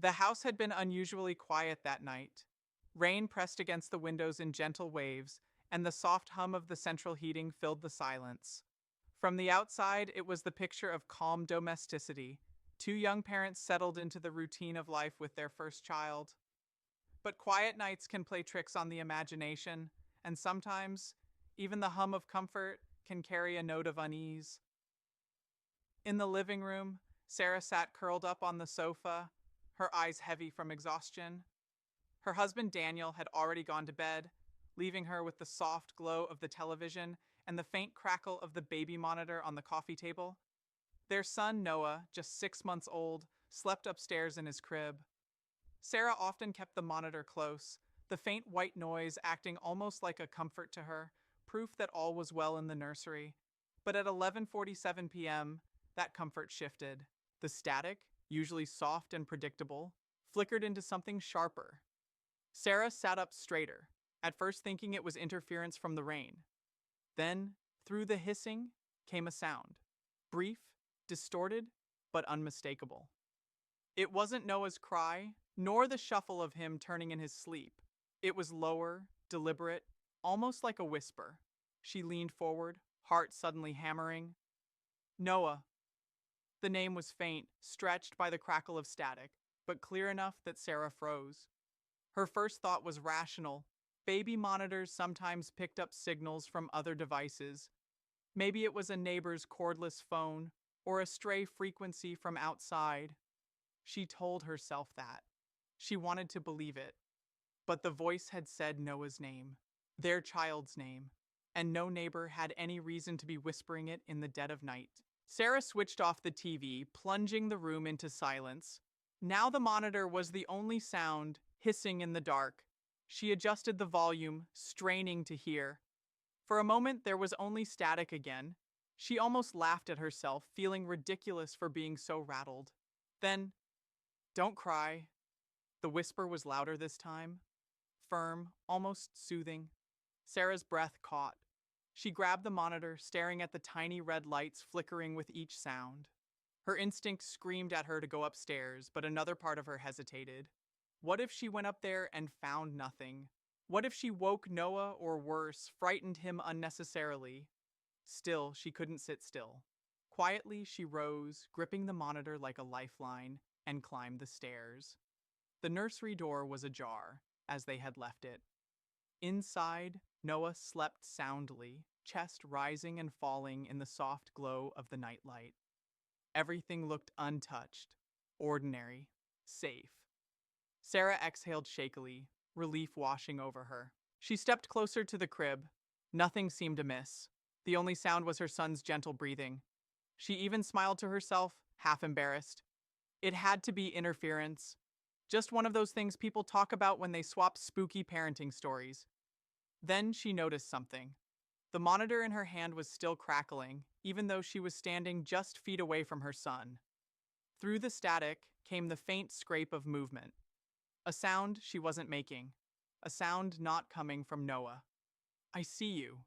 The house had been unusually quiet that night. Rain pressed against the windows in gentle waves, and the soft hum of the central heating filled the silence. From the outside, it was the picture of calm domesticity. Two young parents settled into the routine of life with their first child. But quiet nights can play tricks on the imagination, and sometimes, even the hum of comfort can carry a note of unease. In the living room, Sarah sat curled up on the sofa, her eyes heavy from exhaustion. Her husband Daniel had already gone to bed, leaving her with the soft glow of the television and the faint crackle of the baby monitor on the coffee table. Their son Noah, just 6 months old, slept upstairs in his crib. Sarah often kept the monitor close, the faint white noise acting almost like a comfort to her, proof that all was well in the nursery. But at 11:47 p.m., that comfort shifted. The static, usually soft and predictable, flickered into something sharper. Sarah sat up straighter, at first thinking it was interference from the rain. Then, through the hissing, came a sound. Brief, distorted, but unmistakable. It wasn't Noah's cry, nor the shuffle of him turning in his sleep. It was lower, deliberate, almost like a whisper. She leaned forward, heart suddenly hammering. Noah. The name was faint, stretched by the crackle of static, but clear enough that Sarah froze. Her first thought was rational. Baby monitors sometimes picked up signals from other devices. Maybe it was a neighbor's cordless phone, or a stray frequency from outside. She told herself that. She wanted to believe it. But the voice had said Noah's name, their child's name, and no neighbor had any reason to be whispering it in the dead of night. Sarah switched off the TV, plunging the room into silence. Now the monitor was the only sound, hissing in the dark. She adjusted the volume, straining to hear. For a moment, there was only static again. She almost laughed at herself, feeling ridiculous for being so rattled. Then, "Don't cry." The whisper was louder this time, firm, almost soothing. Sarah's breath caught. She grabbed the monitor, staring at the tiny red lights flickering with each sound. Her instinct screamed at her to go upstairs, but another part of her hesitated. What if she went up there and found nothing? What if she woke Noah, or worse, frightened him unnecessarily? Still, she couldn't sit still. Quietly, she rose, gripping the monitor like a lifeline, and climbed the stairs. The nursery door was ajar, as they had left it. Inside, Noah slept soundly, chest rising and falling in the soft glow of the nightlight. Everything looked untouched, ordinary, safe. Sarah exhaled shakily, relief washing over her. She stepped closer to the crib. Nothing seemed amiss. The only sound was her son's gentle breathing. She even smiled to herself, half embarrassed. It had to be interference. Just one of those things people talk about when they swap spooky parenting stories. Then she noticed something. The monitor in her hand was still crackling, even though she was standing just feet away from her son. Through the static came the faint scrape of movement. A sound she wasn't making. A sound not coming from Noah. "I see you."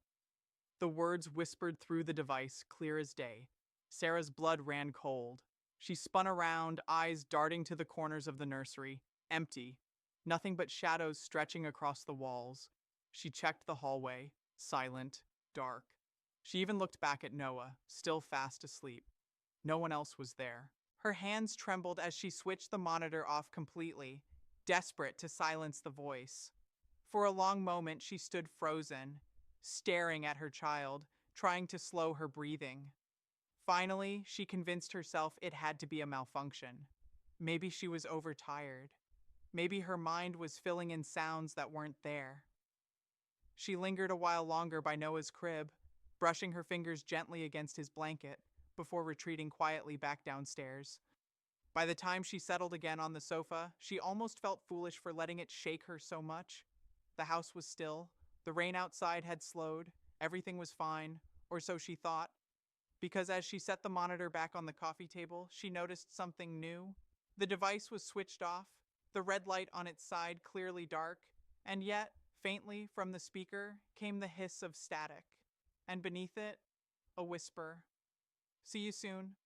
The words whispered through the device, clear as day. Sarah's blood ran cold. She spun around, eyes darting to the corners of the nursery, empty. Nothing but shadows stretching across the walls. She checked the hallway, silent, dark. She even looked back at Noah, still fast asleep. No one else was there. Her hands trembled as she switched the monitor off completely, desperate to silence the voice. For a long moment, she stood frozen, staring at her child, trying to slow her breathing. Finally, she convinced herself it had to be a malfunction. Maybe she was overtired. Maybe her mind was filling in sounds that weren't there. She lingered a while longer by Noah's crib, brushing her fingers gently against his blanket, before retreating quietly back downstairs. By the time she settled again on the sofa, she almost felt foolish for letting it shake her so much. The house was still, the rain outside had slowed, everything was fine, or so she thought. Because as she set the monitor back on the coffee table, she noticed something new. The device was switched off, the red light on its side clearly dark, and yet, faintly from the speaker, came the hiss of static. And beneath it, a whisper. "See you soon."